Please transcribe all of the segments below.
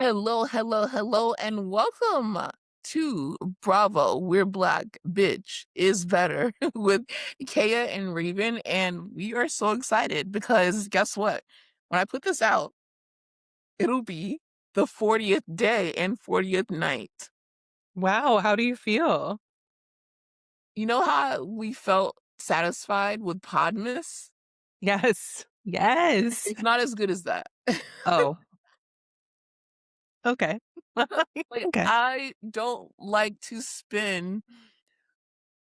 Hello, hello, hello, and welcome to Bravo, We're Black, Bitch is Better with Kaya and Raven. And we are so excited because guess what? When I put this out, it'll be the 40th day and 40th night. Wow, how do you feel? You know how we felt satisfied with Podmas? Yes. Yes. It's not as good as that. Oh, okay. Like, Okay. I don't like to spend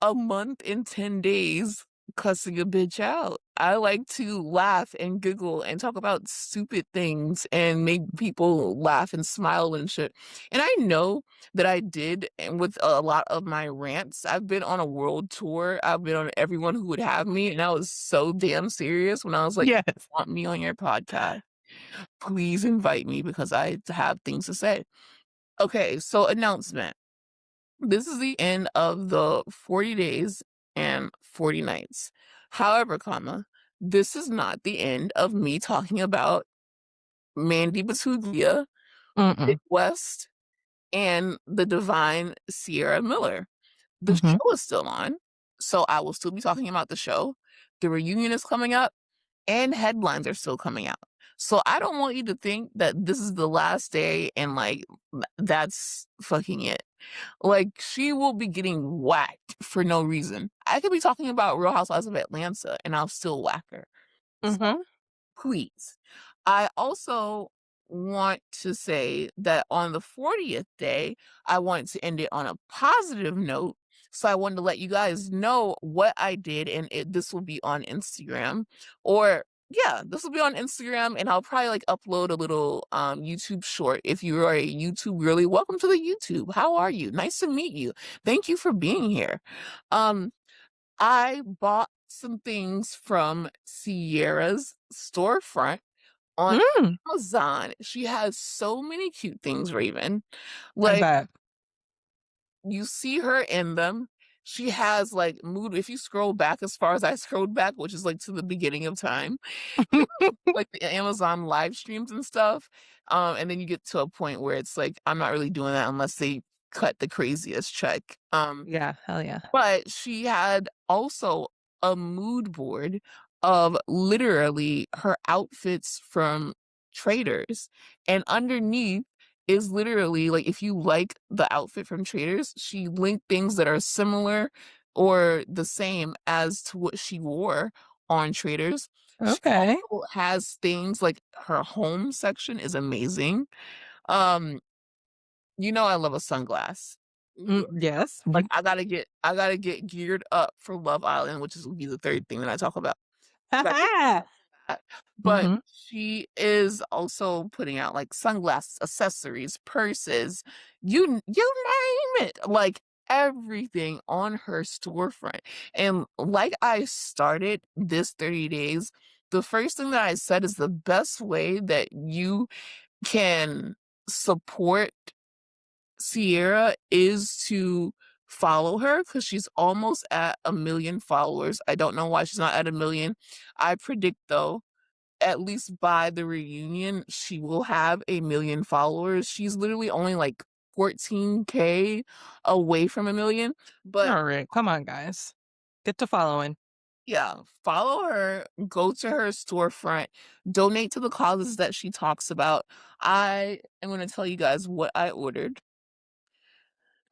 a month and 10 days cussing a bitch out. I like to laugh and giggle and talk about stupid things and make people laugh and smile and shit. And I know that I did, and with a lot of my rants, I've been on a world tour. I've been on Everyone Who Would Have Me, and I was so damn serious when I was like, Yes. want me on your podcast? Please invite me because I have things to say. Okay, so announcement. This is the end of the 40 days and 40 nights. However, this is not the end of me talking about Mandy Batuglia, Mm-mm. West, and the divine Sierra Miller. The Mhm. show is still on, so I will still be talking about the show. The reunion is coming up, and headlines are still coming out. So I don't want you to think that this is the last day and like that's fucking it. Like, she will be getting whacked for no reason. I could be talking about Real Housewives of Atlanta and I'll still whack her. So Mhm. please. I also want to say that on the 40th day, I wanted to end it on a positive note. So I wanted to let you guys know what I did, and this will be on Instagram. Or yeah, this will be on Instagram, and I'll probably like upload a little YouTube short. If you are a YouTube girly, welcome to the YouTube. How are you? Nice to meet you. Thank you for being here. Um, I bought some things from Ciara's storefront on Mm. Amazon. She has so many cute things, Raven. I Like, bet. you see her in them. She has like mood. If you scroll back as far as I scrolled back, which is like to the beginning of time, like the Amazon live streams and stuff. And then you get to a point where it's like, I'm not really doing that unless they cut the craziest check. Yeah, hell yeah. But she had also a mood board of literally her outfits from Traders. And underneath is literally like if you like the outfit from Traders, she linked things that are similar or the same as to what she wore on Traders. She Okay. also has things like her home section is amazing. Um, you know I love a sunglass. Yes. Like, You I gotta get geared up for Love Island, which is will be the third thing that I talk about. Gotta get that. But Mhm. she is also putting out, like, sunglasses, accessories, purses, you name it, like, everything on her storefront. And like I started this 30 days, the first thing that I said is the best way that you can support Ciara is to follow her because she's almost at 1 million followers. I don't know why she's not at 1 million. I predict though, at least by the reunion, she will have 1 million followers. She's literally only like 14K away from 1 million. But All right. Come on, guys. Get to following. yeah, follow her, go to her storefront, donate to the causes that she talks about. I am going to tell you guys what I ordered.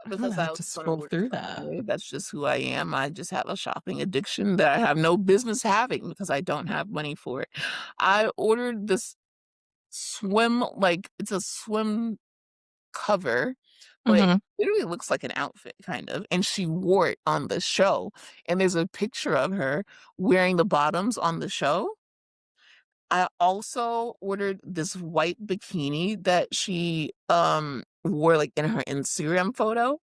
I'm gonna Because I have was to gonna scroll order through some that. anyway. That's just who I am. I just have a shopping addiction that I have no business having because I don't have money for it. I ordered this swim, like it's a swim cover, but Mhm. it literally looks like an outfit kind of. And she wore it on the show. And there's a picture of her wearing the bottoms on the show. I also ordered this white bikini that she wore like in her Instagram photo.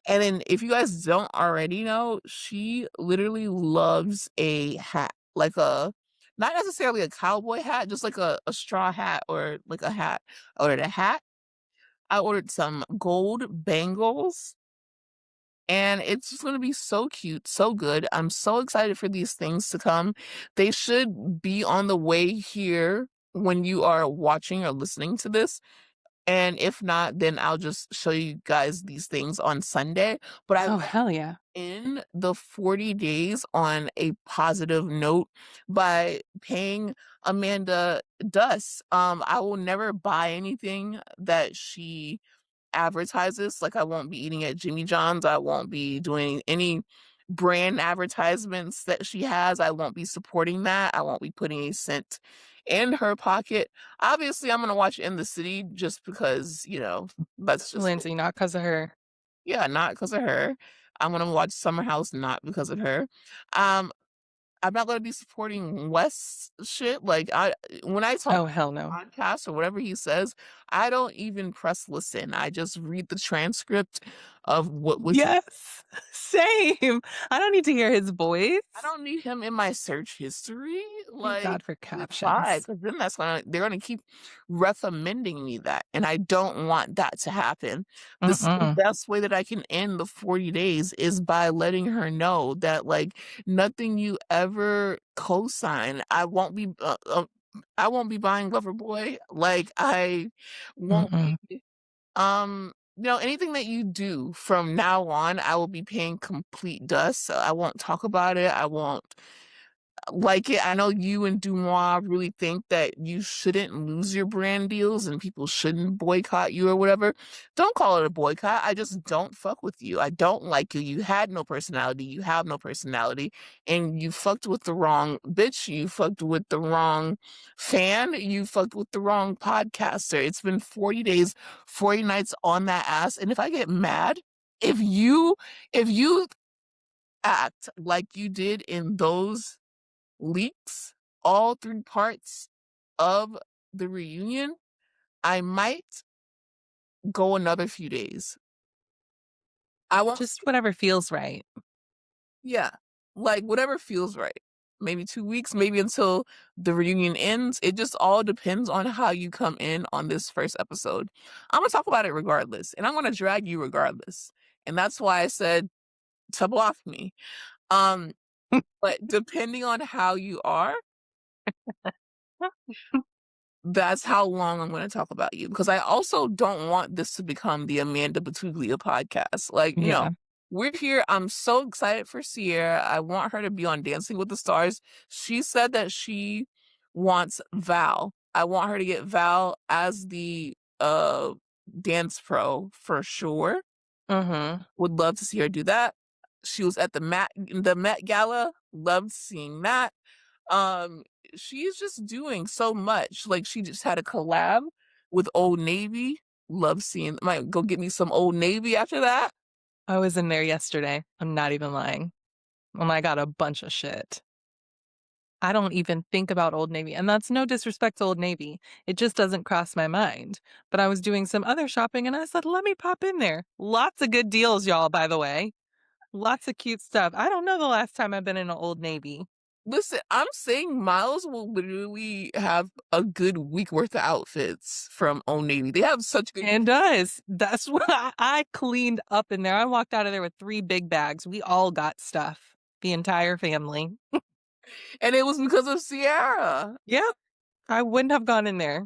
And then if you guys don't already know, she literally loves a hat, like a not necessarily a cowboy hat, just like a straw hat or like a hat. I ordered a hat. I ordered some gold bangles and it's just gonna be so cute, so good. I'm so excited for these things to come. They should be on the way here when you are watching or listening to this. And if not, then I'll just show you guys these things on Sunday. But I Oh, want hell yeah. to end the 40 days on a positive note by paying Amanda dust. I will never buy anything that she advertises. Like, I won't be eating at Jimmy John's. I won't be doing any brand advertisements that she has. I won't be supporting that. I won't be putting a cent in her pocket. Obviously, I'm gonna watch In the City just because, that's just Lindsay, not because of her. yeah, not because of her. I'm gonna watch Summer House not because of her. Um, I'm not gonna be supporting Wes shit. Like, when I talk Oh, hell no. podcast or whatever he says, I don't even press listen. I just read the transcript of what he. Yes, same. I don't need to hear his voice. I don't need him in my search history. Thank Like, God for goodbye, captions. because then they're gonna keep recommending me that, and I don't want that to happen. The Mm-mm. best way that I can end the 40 days is by letting her know that, like, nothing you ever co-sign, I won't be buying Loverboy. Like, I won't Mm-mm. be, anything that you do from now on, I will be paying complete dust. So I won't talk about it. I won't like it. I know you and Dumois really think that you shouldn't lose your brand deals and people shouldn't boycott you or whatever. Don't call it a boycott. I just don't fuck with you. I don't like you. You had no personality. You have no personality. And you fucked with the wrong bitch. You fucked with the wrong fan. You fucked with the wrong podcaster. It's been 40 days, 40 nights on that ass. And if I get mad, if you act like you did in those leaks, all 3 parts of the reunion, I might go another few days. I won't Just whatever feels right. yeah, like, whatever feels right. Maybe 2 weeks, maybe until the reunion ends. It just all depends on how you come in on this first episode. Imma talk about it regardless, and I'm gonna drag you regardless, and that's why I said to block me. Um, but depending on how you are, that's how long I'm gonna talk about you, because I also don't want this to become the Amanda Batuglia podcast. Like, no. Yeah. We're here. I'm so excited for Ciara. I want her to be on Dancing with the Stars. She said that she wants Val. I want her to get Val as the dance pro for sure. Mm-hmm. Would love to see her do that. She was at the Met Gala. Loved seeing that. Um, she's just doing so much. Like, she just had a collab with Old Navy. Love seeing might go get me some Old Navy after that. I was in there yesterday. I'm not even lying. And I got a bunch of shit. I don't even think about Old Navy. And that's no disrespect to Old Navy. It just doesn't cross my mind. But I was doing some other shopping and I said, let me pop in there. Lots of good deals, y'all, by the way. Lots of cute stuff. I don't know the last time I've been in an Old Navy. Listen, I'm saying Miles will literally have a good week worth of outfits from Old Navy. They have such good, And does. That's what I cleaned up in there. I walked out of there with 3 big bags. We all got stuff. The entire family. and it was because of Ciara. Yep. I wouldn't have gone in there.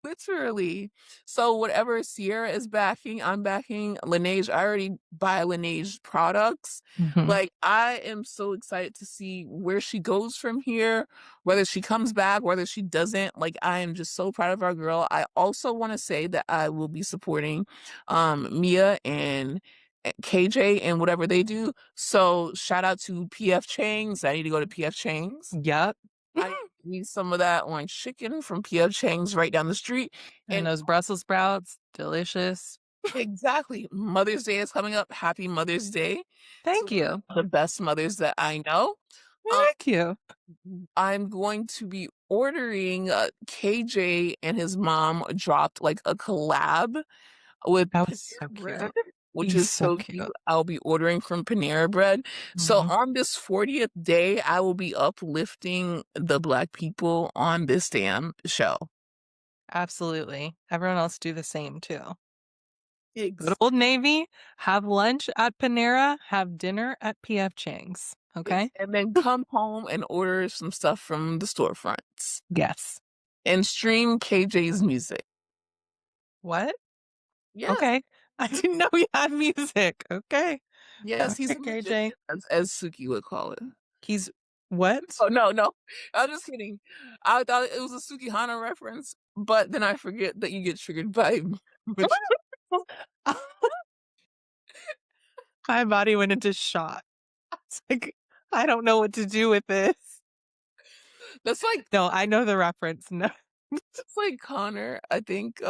Literally. So whatever Ciara is backing, I'm backing Laneige. I already buy Laneige products. Mhm. Like, I am so excited to see where she goes from here, whether she comes back, whether she doesn't. Like, I am just so proud of our girl. I also want to say that I will be supporting Mia and KJ and whatever they do. So shout out to PF Chang's. I need to go to PF Chang's. Yep. I need some of that orange chicken from PF Chang's right down the street. And And those Brussels sprouts, delicious. exactly, Mother's Day is coming up. Happy Mother's Day to Thank one you. of the best mothers that I know. Um, Thank you. I'm going to be ordering KJ and his mom dropped like a collab with That was Panera so Bread, cute. which He's is so so cute. cute. I'll be ordering from Panera Bread. So Mhm. on this 40th day, I will be uplifting the Black people on this damn show. Absolutely. Everyone else do the same too. Go to Ex- Old Navy, have lunch at Panera, have dinner at PF Chang's. Okay? and then come home and order some stuff from the storefronts Yes. and stream KJ's music. What? Yes, Okay. I didn't know he had music. Okay. yes, All he's a right, magician, KJ. as Suki would call it. He's what? Oh, no, no, I'm just kidding. I thought it was a Sukihana reference, but then I forget that you get triggered by which My body went into shock. It's like, I don't know what to do with this. that's like No, I know the reference. No. it's like Connor, I think,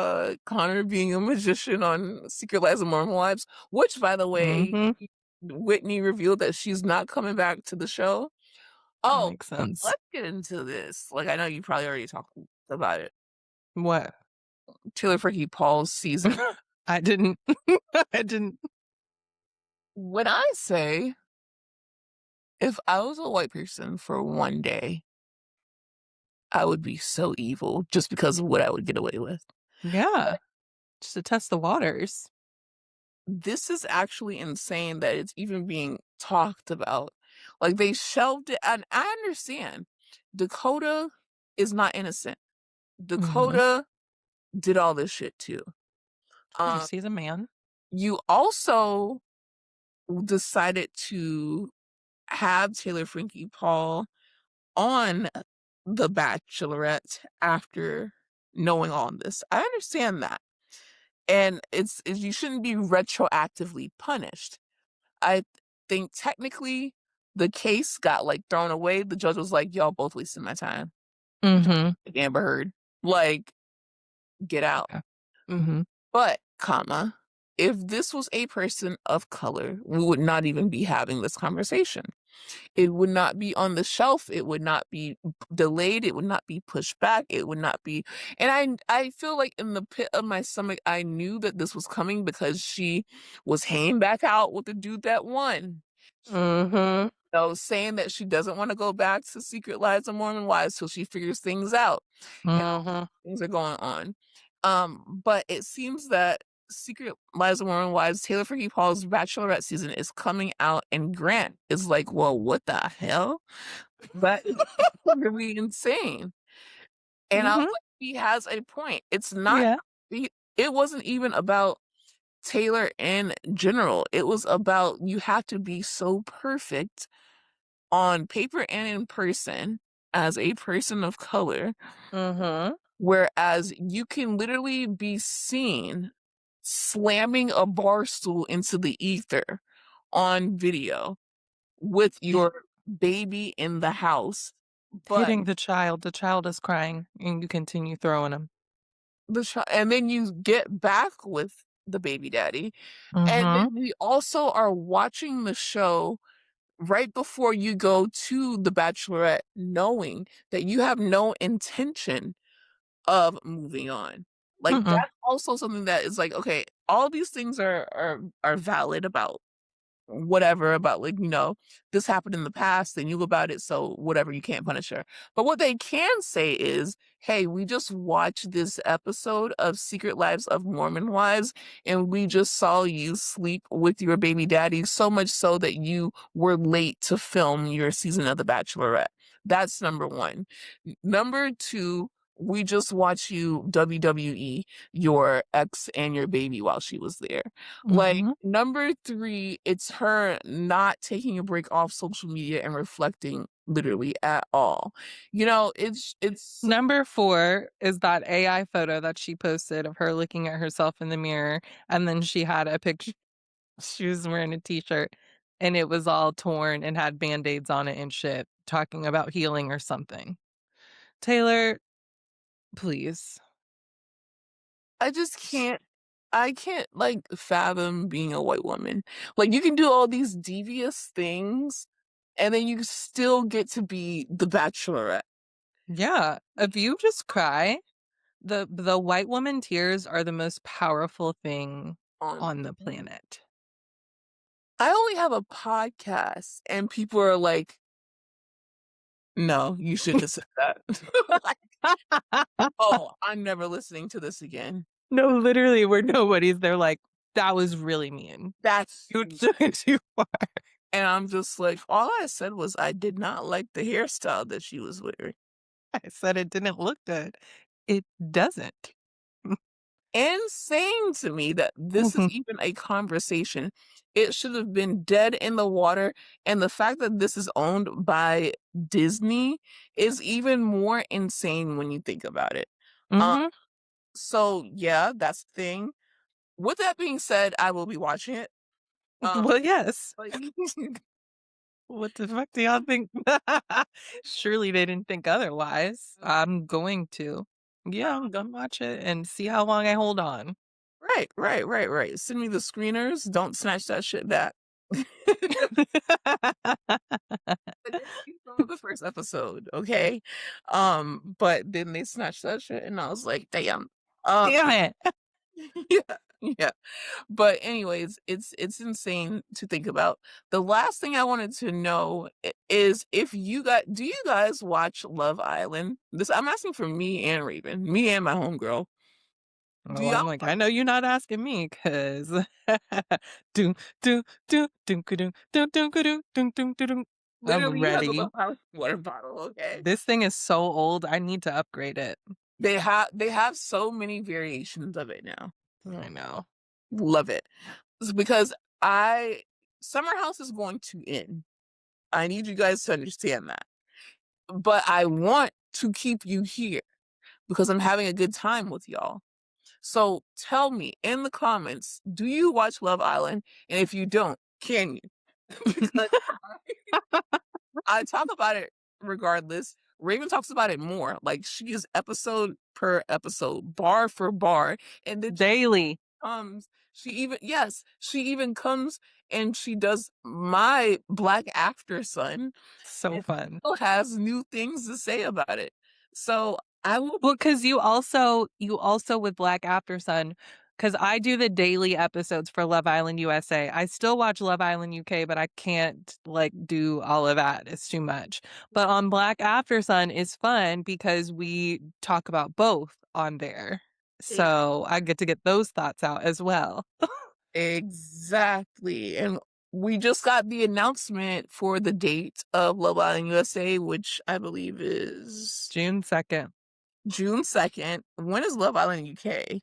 Connor being a magician on Secret Lives of Mormon Wives, which, by the way, Mm-hmm. Whitney revealed that she's not coming back to the show. That Oh, makes sense. let's get into this. Like, I know you probably already talked about it. What? Taylor Frankie Paul's season. I didn't. I didn't. When I say, if I was a white person for one day, I would be so evil just because of what I would get away with. Yeah. Just to test the waters. This is actually insane that it's even being talked about. Like, they shelved it, and I understand. Dakota is not innocent. Mm-hmm. Dakota did all this shit too. Of Um, course, he's a man. you also decided to have Taylor Frankie Paul on The Bachelorette after knowing all this. I understand that. And you shouldn't be retroactively punished. I think technically the case got like thrown away. The judge was like, y'all both wasting my time. Mm-hmm. Like Amber Heard. Like, get out. Yeah. Mm-hmm. But, comma, if this was a person of color, we would not even be having this conversation. It would not be on the shelf. It would not be delayed. It would not be pushed back. It would not be. And I feel like in the pit of my stomach, I knew that this was coming because she was hanging back out with the dude that won. Mm-hmm. Saying that she doesn't want to go back to Secret Lives of Mormon Wives till she figures things out. And Mm-hmm. things are going on. But it seems that Secret Lives of Mormon Wives, Taylor Frankie Paul's Bachelorette season is coming out, and Grant is like, well, what the hell? That is really insane. And I was Mm-hmm. like, he has a point. It's not, Yeah. it wasn't even about Taylor in general. It was about you have to be so perfect on paper and in person as a person of color, Mm-hmm. whereas you can literally be seen slamming a bar stool into the ether on video with your baby in the house, but Hitting the child. The child is crying, and you continue throwing him. and then you get back with the baby daddy, and then Mm-hmm. we also are watching the show right before you go to the Bachelorette, knowing that you have no intention of moving on. Like, Mm-mm. that's also something that is like, okay, all these things are valid about whatever, about like, this happened in the past and you knew about it, so whatever, you can't punish her. But what they can say is, hey, we just watched this episode of Secret Lives of Mormon Wives and we just saw you sleep with your baby daddy, so much so that you were late to film your season of The Bachelorette. That's number one. Number two, we just watched you WWE your ex and your baby while she was there. Like, Mm-hmm. number three, it's her not taking a break off social media and reflecting literally at all. It's Number 4 is that AI photo that she posted of her looking at herself in the mirror, and then she had a picture. She was wearing a t-shirt, and it was all torn and had Band-Aids on it and shit, talking about healing or something. Taylor, please. I just can't I can't like fathom being a white woman. Like, you can do all these devious things and then you still get to be the bachelorette Yeah, if you just cry, the white woman tears are the most powerful thing on on the planet. I only have a podcast and people are like, no, you shouldn't have said that. Like, oh, I'm never listening to this again. No, literally, we're nobodies. They're like, that was really mean. That's You took it too far. And I'm just like, all I said was I did not like the hairstyle that she was wearing. I said it didn't look good. It doesn't. insane to me that this is Mhm. even a conversation. It should have been dead in the water, and the fact that this is owned by Disney is even more insane when you think about it. Um, Mhm. so yeah, that's the thing. With that being said, I will be watching it. Um, Well, yes. but What the fuck do y'all think? Surely they didn't think otherwise. I'm going to. Yeah, I'm gonna watch it and see how long I hold on. right. Send me the screeners. Don't snatch that shit back. I did see some of the first episode, okay? But then they snatched that shit and I was like, damn. Um Damn it. yeah, yeah. But anyways, it's insane to think about. The last thing I wanted to know is if you got do you guys watch Love Island? This I'm asking for me and Raven, me and my homegirl. Do Well, y'all I'm like, I know you're not asking me because do do do do do do do do do do do. I'm literally has a ready. Love Island water bottle, okay? This thing is so old. I need to upgrade it. They have so many variations of it now. I know. Love it. It's because I Summer House is going to end. I need you guys to understand that. But I want to keep you here because I'm having a good time with y'all. So tell me in the comments, do you watch Love Island? And if you don't, can you? Because I talk about it regardless. Raven talks about it more. Like she is episode per episode, bar for bar. And then Daily. she even comes and she does my Black After Son So and fun. still has new things to say about it. So I will Well, be because you also with Black After Sun, because I do the daily episodes for Love Island USA. I still watch Love Island UK, but I can't like do all of that. It's too much. But on Black After Sun is fun because we talk about both on there. So I get those thoughts out as well. exactly. And we just got the announcement for the date of Love Island USA, which I believe is June 2nd. June 2nd. When is Love Island UK?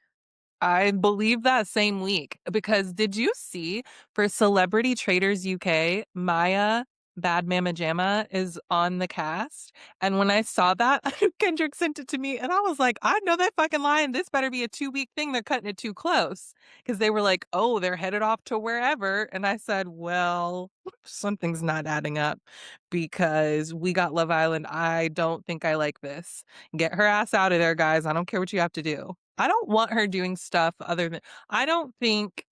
I believe that same week because did you see for Celebrity Traders UK, Maya Bad Mama Jamma is on the cast? And when I saw that, Kendrick sent it to me and I was like, I know that fucking lying. This better be a 2 week thing. They're cutting it too close. Because they were like, oh, they're headed off to wherever. And I said, well, something's not adding up because we got Love Island. I don't think I like this. Get her ass out of there, guys. I don't care what you have to do. I don't want her doing stuff other than I don't think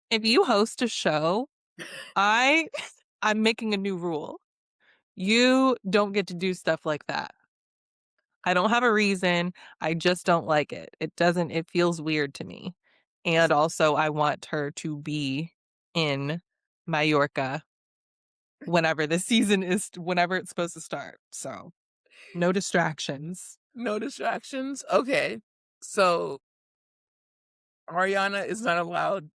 if you host a show, I I'm making a new rule. You don't get to do stuff like that. I don't have a reason. I just don't like it. It feels weird to me. And also I want her to be in Mallorca whenever it's supposed to start. So, no distractions. No distractions? Okay. So Ariana is not allowed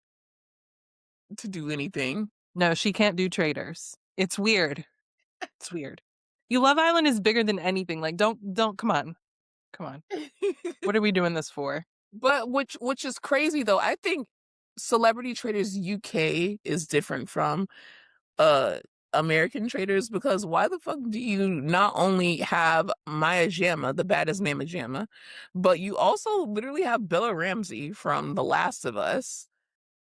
to do anything. No, she can't do traders. It's weird. It's weird. You Love Island is bigger than anything. Like, don't, come on. Come on. What are we doing this for? But which is crazy though. I think Celebrity Traders UK is different from uh American Traders because why the fuck do you not only have Maya Jama, the baddest Mama Jama, but you also literally have Bella Ramsey from The Last of Us,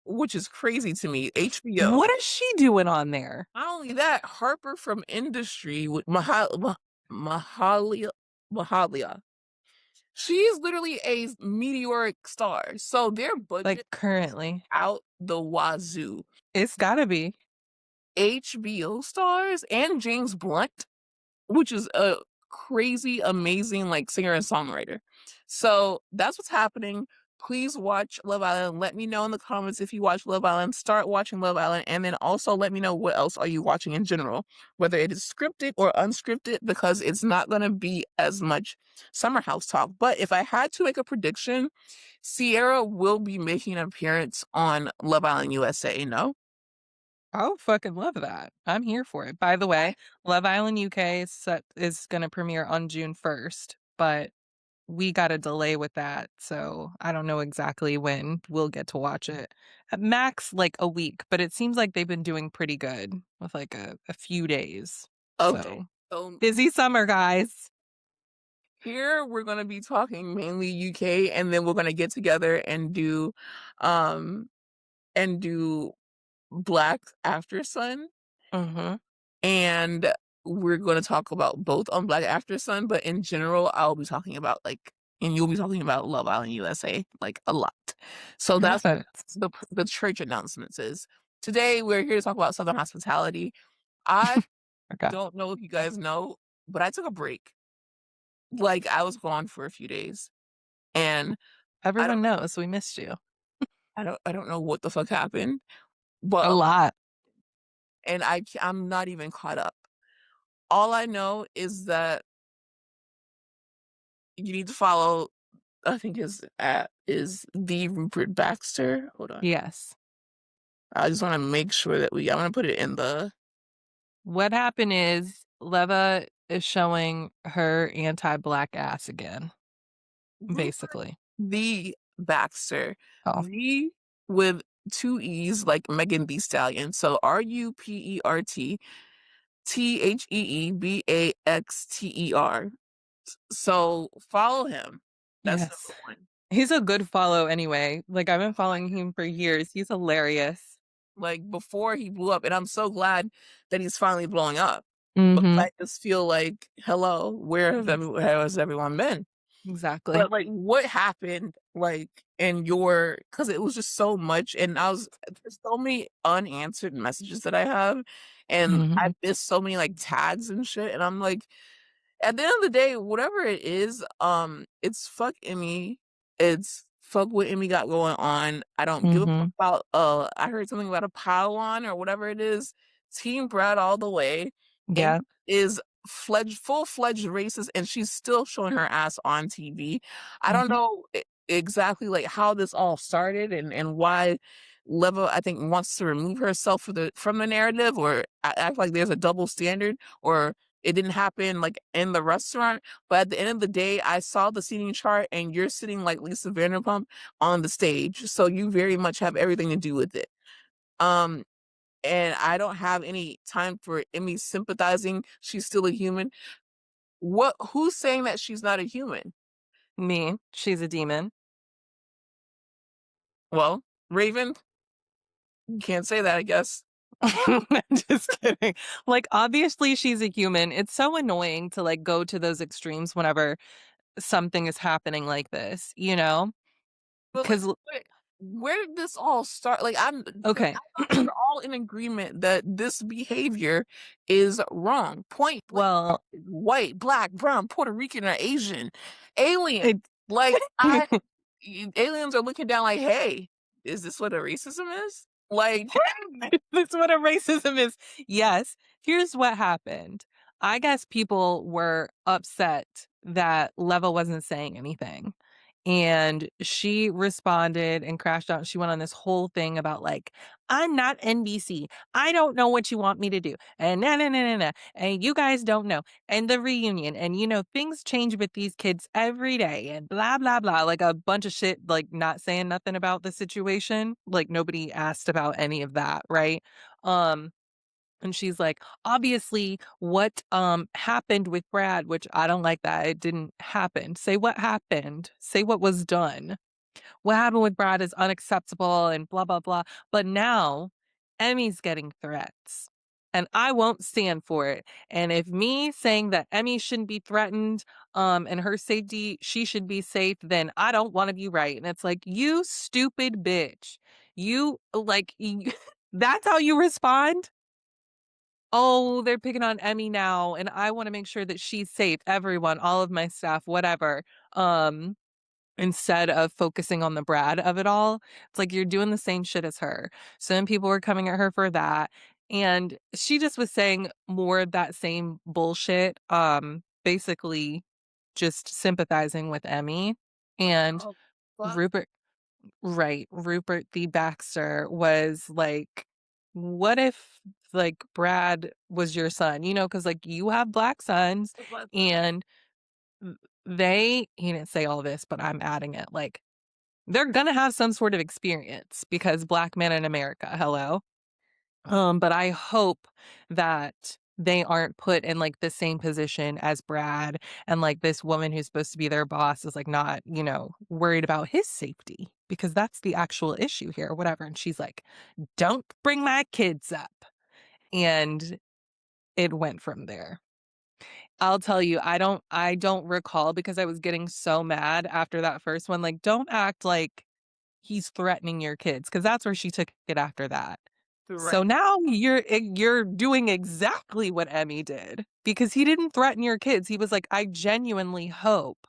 which is crazy to me. HBO. What is she doing on there? Not only that, Harper from Industry with Mahalia. Mahalia. She is literally a meteoric star. So their Like, budget currently. out the wazoo. It's gotta be. HBO stars and James Blunt, which is a crazy, amazing like singer and songwriter. So that's what's happening. Please watch Love Island. Let me know in the comments if you watch Love Island. Start watching Love Island, and then also let me know what else are you watching in general, whether it is scripted or unscripted, because it's not going to be as much Summer House talk. But if I had to make a prediction, Ciara will be making an appearance on Love Island USA. No, I'll fucking love that. I'm here for it. By the way, Love Island UK is gonna premiere on June 1st, but we got a delay with that, so I don't know exactly when we'll get to watch it. At max, like a week, but it seems like they've been doing pretty good with like a few days. Okay. So So busy summer, guys. here we're gonna be talking mainly UK, and then we're gonna get together um and do Black After Sun, Mm-hmm. and we're gonna talk about both on Black After Sun, but in general, I'll be talking about and you'll be talking about Love Island USA like a lot. So that's what Perfect. the church announcements is. Today we're here to talk about Southern hospitality. I Okay. don't know if you guys know, but I took a break. Like I was gone for a few days, and I don't Everyone knows we missed you. I don't know what the fuck happened, A but lot. I'm not even caught up. All I know is that you need to follow. I think his at is the Rupert Baxter. Hold on. Yes. I just want to make sure that I'm gonna put it in the What happened is Leva is showing her anti-black ass again, Rupert basically. the Baxter. Oh, The with two E's like Megan Thee Stallion. So RUPERTTHEEBAXTER. So follow him. That's yes. number one. He's a good follow anyway. Like I've been following him for years. He's hilarious. Like before he blew up, and I'm so glad that he's finally blowing up. But Mm-hmm. I just feel like, hello, where has everyone been? Exactly. But like, what happened? Like, in your because it was just so much, and there's so many unanswered messages that I have, and I Mm-hmm. missed so many like tags and shit, and I'm like, at the end of the day, whatever it is, it's fuck Emmy. It's fuck what Emmy got going on. I don't give a fuck Mm-hmm. about I heard something about a pile-on or whatever it is. Team Brad all the way. Amy Yeah. is full-fledged racist, and she's still showing her ass on TV. I don't Mm-hmm. know exactly like how this all started and why Leva, I think, wants to remove herself from the narrative or act like there's a double standard or it didn't happen like in the restaurant, but at the end of the day, I saw the seating chart and you're sitting like Lisa Vanderpump on the stage. So you very much have everything to do with it. Um, and I don't have any time for Emmy sympathizing. She's still a human. Who's saying that she's not a human? Me. She's a demon. Well, Raven, you can't say that, I guess. Just kidding. Like obviously she's a human. It's so annoying to like go to those extremes whenever something is happening like this, you know? But like, Because where did this all start? Like, I okay. thought we were all in agreement that this behavior is wrong. Point blank, Well, white, black, brown, Puerto Rican, or Asian, alien. it Like, aliens are looking down. Like, hey, is this what a racism is? Like, that's what a racism is. Yes. Here's what happened. I guess people were upset that Leva wasn't saying anything. And she responded and crashed out. She went on this whole thing about like, I'm not NBC. I don't know what you want me to do. And na. And you guys don't know. And the reunion. And you know, things change with these kids every day and blah, blah, blah. Like a bunch of shit, like not saying nothing about the situation. Like nobody asked about any of that, right? Um, and she's like, obviously, what happened with Brad, which I don't like that. It didn't happen. Say what happened. Say what was done. What happened with Brad is unacceptable and blah, blah, blah. But now Emmy's getting threats. And I won't stand for it. And if me saying that Emmy shouldn't be threatened, and her safety, she should be safe, then I don't want to be right. And it's like, you stupid bitch. You like that's how you respond? Oh, they're picking on Emmy now, and I want to make sure that she's safe. Everyone, all of my staff, whatever. Um, Instead of focusing on the Brad of it all, it's like you're doing the same shit as her. So then people were coming at her for that. And she just was saying more of that same bullshit. Basically just sympathizing with Emmy. what And the fuck? Rupert Right. Rupert the Baxter was like, what if like Brad was your son? You know, because like you have black sons But and he didn't say all this, but I'm adding it, like, they're gonna have some sort of experience because Black men in America, hello? But I hope that they aren't put in, like, the same position as Brad, and, like, this woman who's supposed to be their boss is, like, not, worried about his safety because that's the actual issue here or whatever, and she's like, "Don't bring my kids up." And it went from there. I'll tell you, I don't recall because I was getting so mad after that first one, like, don't act like he's threatening your kids, because that's where she took it after that. So Threat. now you're doing exactly what Emmy did, because he didn't threaten your kids. He was like, "I genuinely hope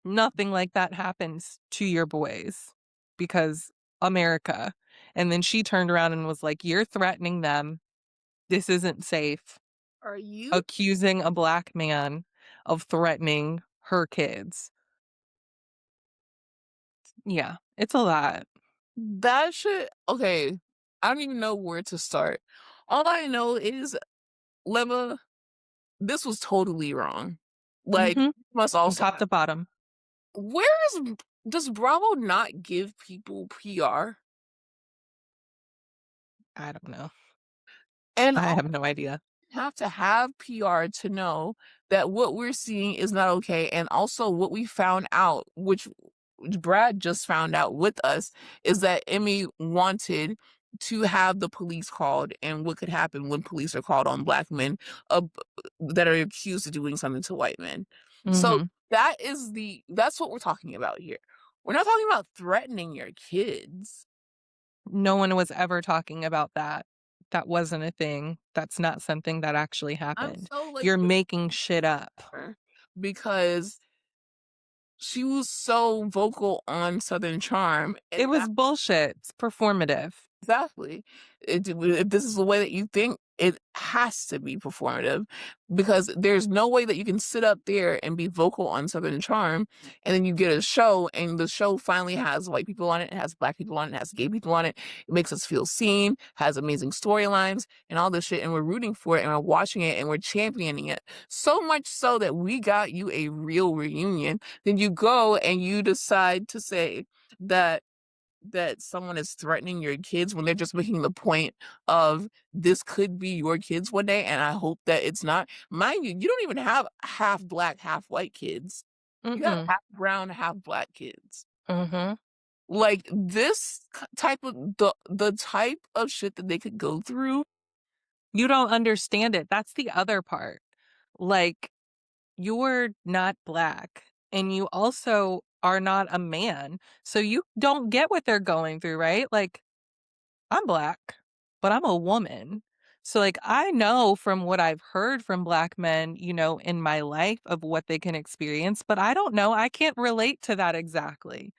nothing like that happens to your boys because America." And then she turned around and was like, "You're threatening them. This isn't safe." Are you? Accusing a Black man of threatening her kids. Yeah, it's a lot. That shit okay, I don't even know where to start. All I know is, Lemma, this was totally wrong. Like, Mhm. you must From also top to bottom. where is does Bravo not give people PR? I don't know. And I have no idea. have to have PR to know that what we're seeing is not okay. And also, what we found out, which Brad just found out with us, is that Emmy wanted to have the police called and what could happen when police are called on Black men uh, that are accused of doing something to white men. So Mhm. that's what we're talking about here. We're not talking about threatening your kids. No one was ever talking about that. That wasn't a thing. That's not something that actually I'm happened. so like You're with making shit up. her because she was so vocal on Southern Charm, and It was bullshit. It's performative. exactly. If this is the way that you think, it has to be performative because there's no way that you can sit up there and be vocal on Southern Charm and then you get a show and the show finally has white people on it, it has Black people on it, it has gay people on it. It makes us feel seen, has amazing storylines and all this shit. And we're rooting for it and we're watching it and we're championing it. So much so that we got you a real reunion. Then you go and you decide to say that someone is threatening your kids when they're just making the point of this could be your kids one day and I hope that it's not. Mind you, you don't even have half Black, half white kids. You have Mm-mm. half brown, half Black kids. Mhm. Like this type of the type of shit that they could go through. You don't understand it. That's the other part. Like, you're not Black, and you also are not a man, so you don't get what they're going through, right? Like, I'm Black, but I'm a woman. So, like, I know from what I've heard from Black men, in my life of what they can experience, but I don't know. I can't relate to that exactly.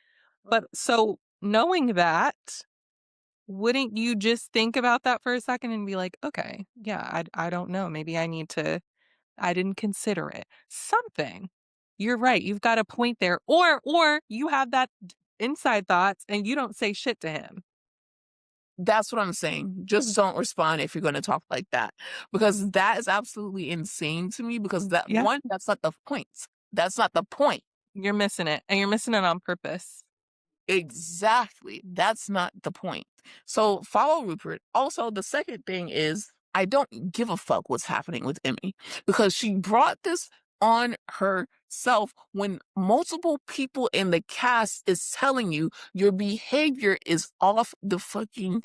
But so knowing that, wouldn't you just think about that for a second and be like, okay, yeah, I don't know. Maybe I didn't consider it. Something. You're right. You've got a point there. Or you have that inside thoughts and you don't say shit to him. That's what I'm saying. Just don't respond if you're going to talk like that because that is absolutely insane to me because Yeah. that's not the point. That's not the point. You're missing it, and you're missing it on purpose. Exactly. That's not the point. So follow Rupert. Also, the second thing is I don't give a fuck what's happening with Emmy because she brought this on herself when multiple people in the cast is telling you your behavior is off the fucking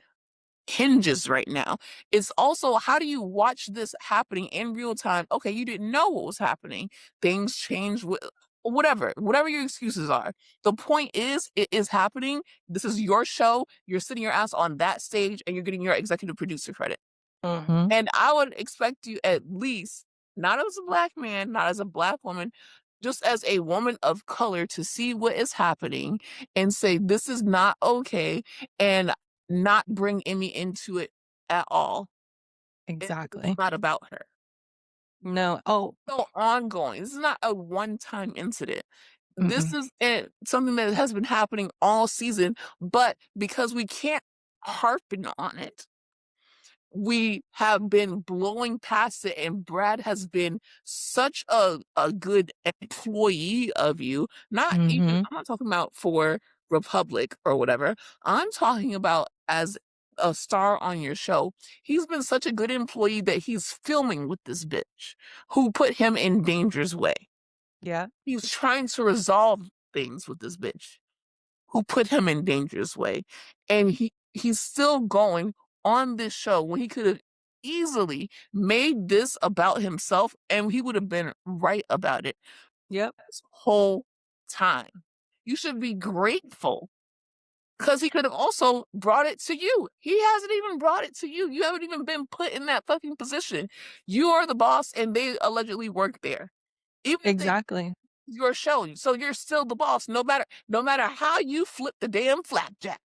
hinges right now. It's also how do you watch this happening in real time? Okay, you didn't know what was happening. Things change with whatever your excuses are. The point is it is happening. This is your show. You're sitting your ass on that stage and you're getting your executive producer credit. Mhm. And I would expect you at least, not as a Black man, not as a Black woman, just as a woman of color to see what is happening and say, this is not okay, and not bring Emmy into it at all. It's Exactly. not about her. No. Oh, So ongoing. This is not a one-time incident. This mm-mm. is something that has been happening all season, but because we can't harping on it, we have been blowing past it, and Brad has been such a good employee of you. Not even, Mm-hmm. I'm not talking about for Republic or whatever. I'm talking about as a star on your show. He's been such a good employee that he's filming with this bitch who put him in danger's way. Yeah. He's trying to resolve things with this bitch who put him in danger's way. And he's still going on this show when he could have easily made this about himself, and he would have been right about it Yep. this whole time. You should be grateful because he could have also brought it to you. He hasn't even brought it to you. You haven't even been put in that fucking position. You are the boss, and they allegedly work there. Even if they Exactly. your show, so you're still the boss, no matter how you flip the damn flapjack.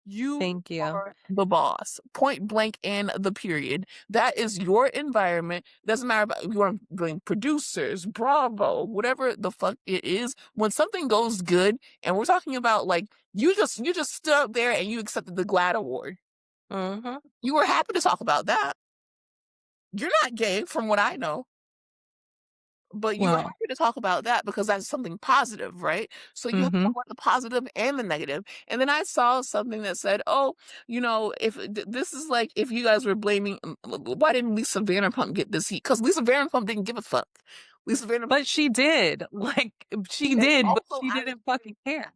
You Thank you. are the boss, point blank, and the period. That is your environment. Doesn't matter about you want to bring producers, Bravo, whatever the fuck it is. When something goes good, and we're talking about like you just stood up there and you accepted the GLAAD award. Mm-hmm. You were happy to talk about that. You're not gay, from what I know. But you were Well, happy to talk about that because that's something positive, right? So you have to mm-hmm. talk about the positive and the negative. And then I saw something that said, "Oh, you know, if this is like if you guys were blaming, why didn't Lisa Vanderpump get this heat? Because Lisa Vanderpump didn't give a fuck. Lisa Vanderpump, But she did. Like, she and did, but also she I didn't fucking care.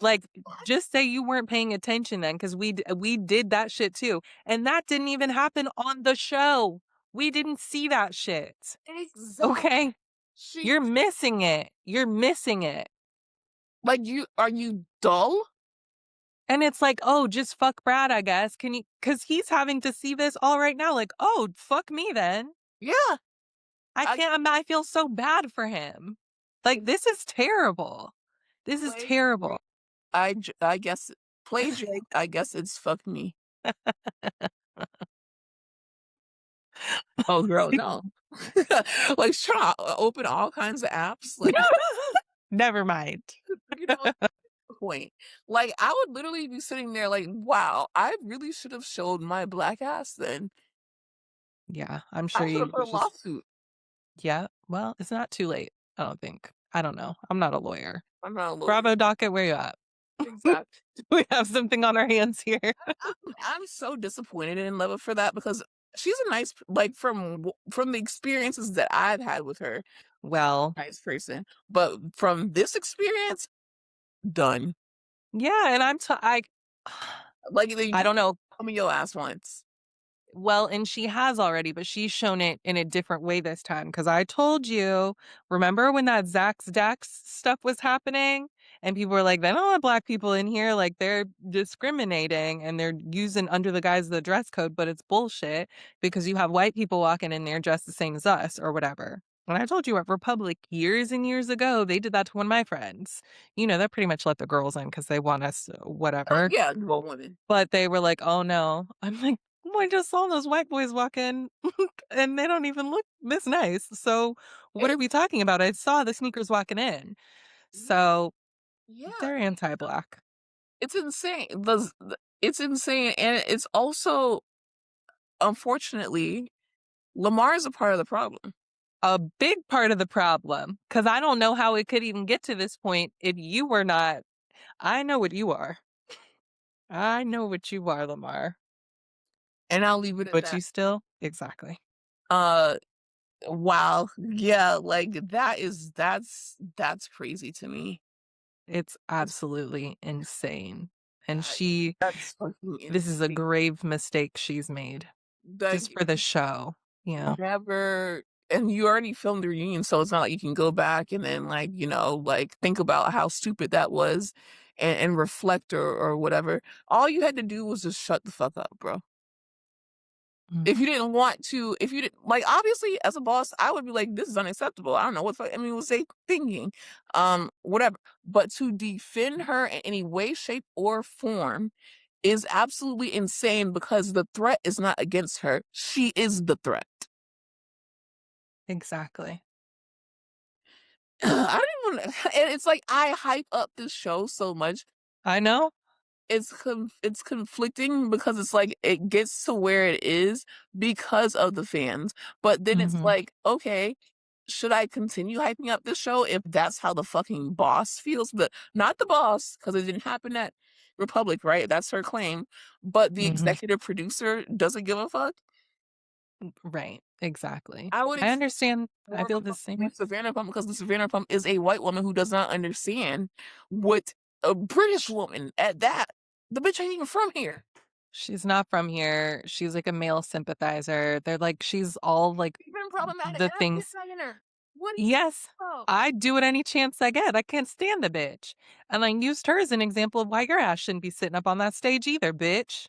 Like, just say you weren't paying attention then, because we did that shit too. And that didn't even happen on the show. We didn't see that shit. exactly Okay? she You're missing it. You're missing it. like you are you dull? And it's like, oh, just fuck Brad, I guess. Can you, because he's having to see this all right now. Like, oh, fuck me then. Yeah, I I can't, I feel so bad for him. Like, this is terrible. This is play. terrible. I guess play Jake. I guess it's fuck me. Oh, girl, no. Like, trying to open all kinds of apps, like, Never mind. you know, point. Like, I would literally be sitting there like, wow, I really should have showed my black ass then. Yeah, I'm I sure should have you put a just, lawsuit. yeah, well, it's not too late, I don't think. I don't know. I'm not a lawyer. I'm not a lawyer. Bravo docket, where you at? Exactly. We have something on our hands here. I'm so disappointed in Leva for that because she's a nice, like, from the experiences that I've had with her, Well, nice person. But from this experience, done. yeah, and Like, I you don't know. tell me your ass once. Well, and she has already, but she's shown it in a different way this time. Because I told you, remember when that Zach's Dax stuff was happening? And people were like, they don't want black people in here. Like, they're discriminating and they're using under the guise of the dress code, but it's bullshit because you have white people walking in there dressed the same as us or whatever. And I told you at Republic years and years ago, they did that to one of my friends. You know, that pretty much let the girls in because they want us, Oh, whatever. yeah, well, women. But they were like, oh no. I'm like, oh, I just saw those white boys walk in and they don't even look this nice. So what are we talking about? I saw the sneakers walking in. Yeah, So yeah, they're anti-black. it's insane. It's insane, and it's also, unfortunately, Lamar is a part of the problem. A big part of the problem, because I don't know how it could even get to this point if you were not. I know what you are. I know what you are, Lamar. And I'll leave it at But that. you still? Exactly. Uh, wow, yeah, like that's crazy to me. It's That's absolutely insane. And that, she, that's fucking this is a insane. grave mistake she's made. Just Like, for the show. Yeah. never, and you already filmed the reunion, so it's not like you can go back and then, like, like, think about how stupid that was, and reflect, or whatever. All you had to do was just shut the fuck up, bro. Mm. If you didn't want to, if you didn't, like, obviously as a boss, I would be like, this is unacceptable. I don't know what the fuck, I mean, was they thinking? Whatever. But to defend her in any way, shape, or form is absolutely insane because the threat is not against her. She is the threat. Exactly. I don't even, and it's like I hype up this show so much. I know. it's conflicting because it's like it gets to where it is because of the fans, but then it's Mhm. like, okay, should I continue hyping up this show if that's how the fucking boss feels? Not the boss, because it didn't happen at Republic, right? That's her claim. But the Mhm. executive producer doesn't give a fuck. Right. Exactly. I would I expect understand. I more feel the from same way. Lisa Vanderpump because Lisa Vanderpump is a white woman who does not understand what a British woman at that. The bitch ain't even from here. She's not from here. She's like a male sympathizer. They're like she's all like Even problematic, the and I'm things. designing her. What do you Yes. about? I'd do it any chance I get. I can't stand the bitch. And I used her as an example of why your ass shouldn't be sitting up on that stage either, bitch.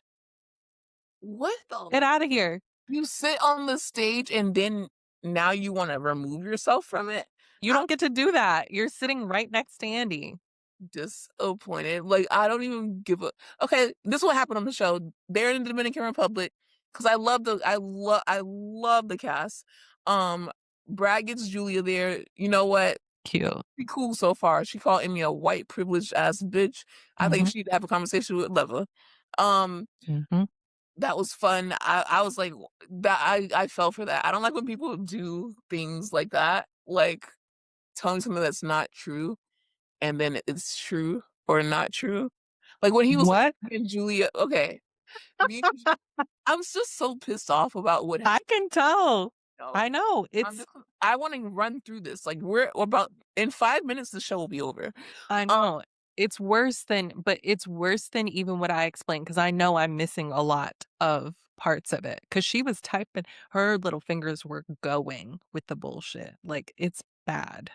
What the? Get out of here. You sit on the stage and then now you want to remove yourself from it? You I'm don't get to do that. You're sitting right next to Andy. disappointed. Like, I don't even give a. Okay, this is what happened on the show. They're in the Dominican Republic because I love the cast. Um, Brad gets Julia there. You know what? Cute. Be cool so far. She called Amy a white privileged ass bitch. I think Mhm. she'd have a conversation with Leva. Um, Mhm. that was fun. I was like that. I fell for that. I don't like when people do things like that, like telling something that's not true and then it's true or not true. Like when he was like, What? "Me and Julia." Okay, me. I was just so pissed off about what I can tell. happened. I know. I'm It's just. I want to run through this. Like we're about in 5 minutes. The show will be over. I Um, know. It's worse than even what I explained because I know I'm missing a lot of parts of it. Because she was typing, her little fingers were going with the bullshit. Like, it's bad.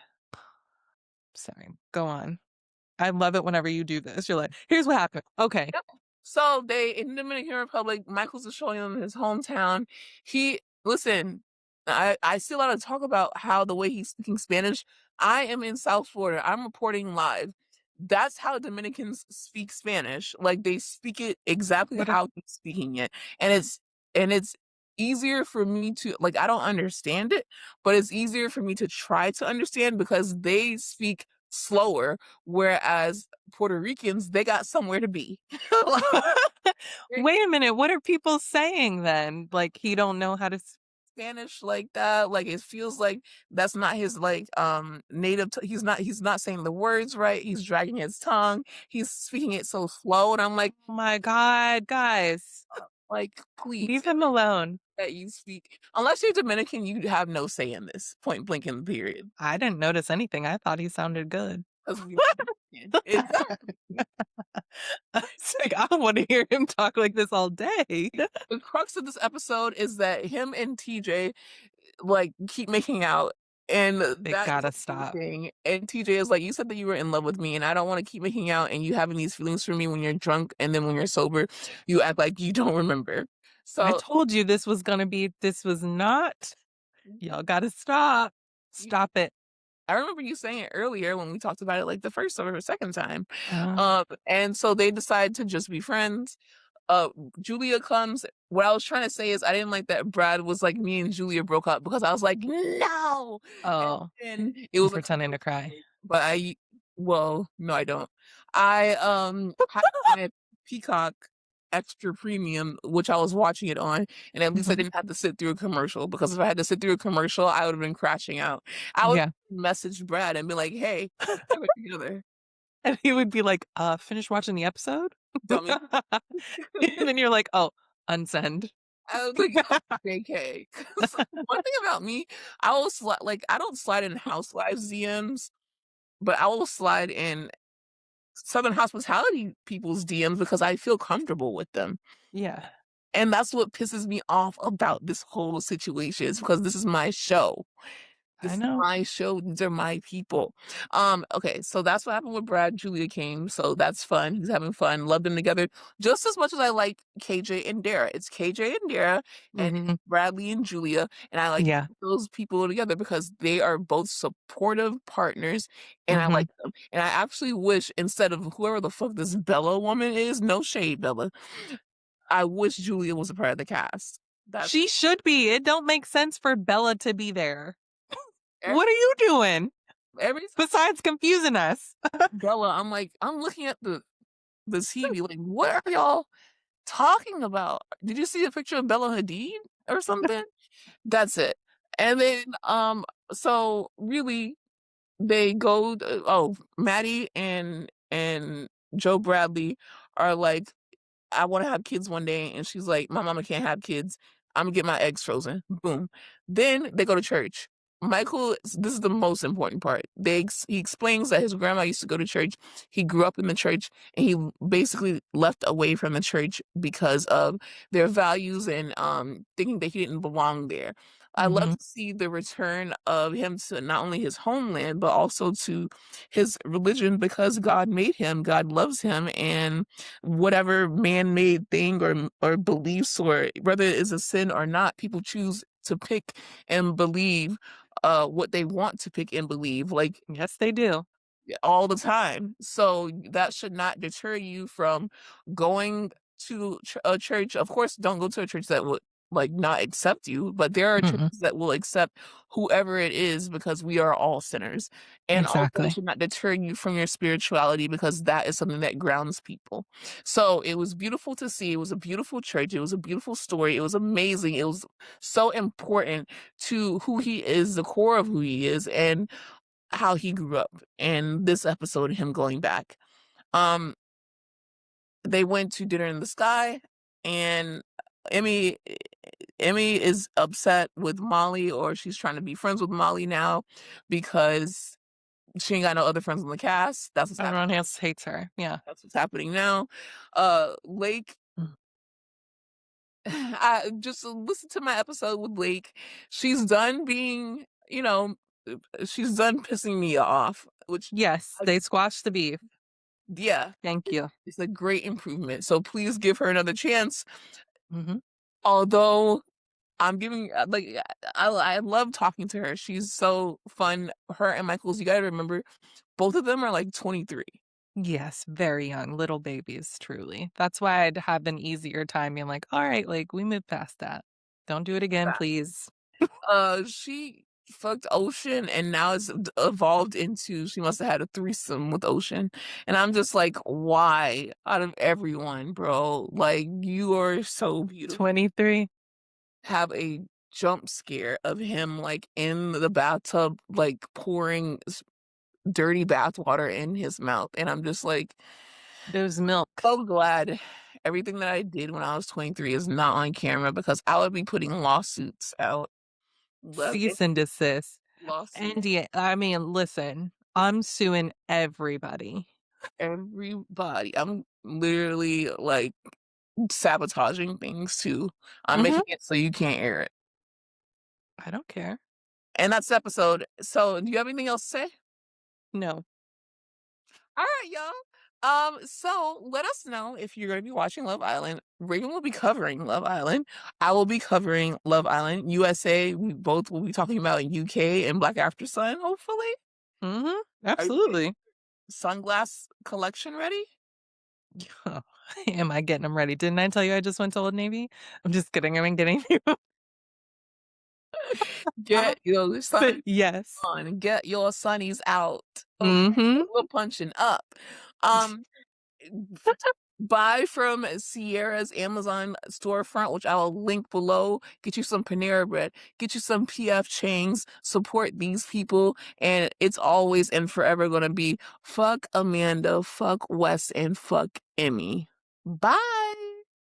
Sorry. Go on. I love it whenever you do this. You're like, here's what happened. Okay. Yep. So they in the Dominican Republic, Michael's is showing them his hometown. He listen, I see a lot of talk about how the way he's speaking Spanish. I am in South Florida. I'm reporting live. That's how Dominicans speak Spanish. Like they speak it exactly What? how he's speaking it. And it's easier for me to like I don't understand it, but it's easier for me to try to understand because they speak slower, whereas Puerto Ricans, they got somewhere to be. Like, Wait a minute. What are people saying then? Like, he don't know how to. Spanish like that, like it feels like that's not his like native he's not saying the words right. He's dragging his tongue. He's speaking it so slow and I'm Oh my God, guys. like please Leave him alone. that you speak unless you're Dominican, you have no say in this point blank in the period. I didn't notice anything. I thought he sounded good. Because you're Dominican. Exactly. It's like, I want to hear him talk like this all day. The crux of this episode is that him and TJ like keep making out and They that is gotta stop. amazing. And TJ is like, you said that you were in love with me and I don't want to keep making out and you having these feelings for me when you're drunk and then when you're sober, you act like you don't remember. I So told you this was not. Y'all gotta stop. you- Stop it. I remember you saying it earlier when we talked about it like the first or second time. Uh, And so they decide to just be friends. uh Julia comes. What I was trying to say is I didn't like that Brad was like me and Julia broke up because I was like, no. oh, And it I'm was a pretending to commercial cry. break, but well, no, I don't. I had my Peacock extra premium, which I was watching it on, and at least I Mhm. didn't have to sit through a commercial because if I had to sit through a commercial, I would have been crashing out. I would Yeah. message Brad and be like, hey, get it together, And he would be like, finish watching the episode? dummy. And then you're like, oh, unsend. I was like, "Oh, JK." 'Cause one thing about me, I will slide like I don't slide in Housewives DMs, but I will slide in Southern hospitality people's DMs because I feel comfortable with them. Yeah, And that's what pisses me off about this whole situation is because this is my show. I This is know. my show. These are my people. Okay, so that's what happened with Brad. Julia came, so that's fun. He's having fun. Love them together just as much as I like KJ and Dara. It's KJ and Dara, and it's Hmm. Bradley and Julia, and I like Yeah. those people together because they are both supportive partners, and I Hmm. like them. And I actually wish instead of whoever the fuck this Bella woman is, no shade, Bella. I wish Julia was a part of the cast. That's She should be. It don't make sense for Bella to be there. every, What are you doing every time besides confusing us? Bella, I'm like, I'm looking at the the TV. Like, what are y'all talking about? Did you see a picture of Bella Hadid or something? That's it. And then, so really, they go. Maddie and Joe Bradley are like, I want to have kids one day, and she's like, my mama can't have kids. I'm gonna get my eggs frozen. Boom. Then they go to church. Michael, this is the most important part. He explains that his grandma used to go to church. He grew up in the church, and he basically left away from the church because of their values and thinking that he didn't belong there. I love Mhm. to see the return of him to not only his homeland but also to his religion, because God made him, God loves him, and whatever man-made thing or beliefs, or whether it is a sin or not, people choose to pick and believe what they want to pick and believe, like, Yes, they do. all the time. So that should not deter you from going to a church. Of course, don't go to a church that would like not accept you, but there are Mm-mm. churches that will accept whoever it is, because we are all sinners. And also, it Exactly. should not deter you from your spirituality, because that is something that grounds people. So it was beautiful to see. It was a beautiful church. It was a beautiful story. It was amazing. It was so important to who he is, the core of who he is, and how he grew up. And this episode, him going back. Um, they went to dinner in the sky, and Emmy Emmy is upset with Molly, or she's trying to be friends with Molly now because she ain't got no other friends on the cast. That's what's happening. Everyone else hates her. Yeah. That's what's happening now. Lake, Mm. I just listen to my episode with Lake. She's done being, she's done pissing me off, which, Yes, I- they squashed the beef. yeah, Thank you. it's a great improvement. So please give her another chance. Mhm. Although I'm giving I love talking to her. She's so fun. Her and Michael's, you gotta remember, both of them are like 23. Yes, very young, little babies, truly. That's why I'd have an easier time being like, "All right, like, we moved past that. Don't do it again, please." She fucked Ocean, and now it's evolved into she must have had a threesome with Ocean. And I'm just like, why? Out of everyone, bro. Like, you are so beautiful. 23? Have a jump scare of him like in the bathtub, like pouring dirty bath water in his mouth. And I'm just like, There's milk. so glad everything that I did when I was 23 is not on camera, because I would be putting lawsuits out. Love Cease and desist. lawsuit. And yeah, I mean, listen, I'm suing everybody. Everybody. I'm literally like sabotaging things too. I'm Mhm. making it so you can't air it. I don't care. And that's the episode. So do you have anything else to say? No. All right, y'all. So let us know if you're going to be watching Love Island. Reagan will be covering Love Island. I will be covering Love Island. USA, we both will be talking about UK and Black After Sun, hopefully. Mhm. Are you getting Absolutely. your sunglass collection ready? Am I getting them ready? Didn't I tell you I just went to Old Navy? I'm just kidding. I'm getting you. Get your But sun yes. on. Get your sunnies out. Okay, Mhm. we're punching up. Um, Buy from Ciara's Amazon storefront, which I will link below. Get you some Panera Bread. Get you some PF Chang's. Support these people. And it's always and forever going to be fuck Amanda, fuck Wes, and fuck Emmy. Bye.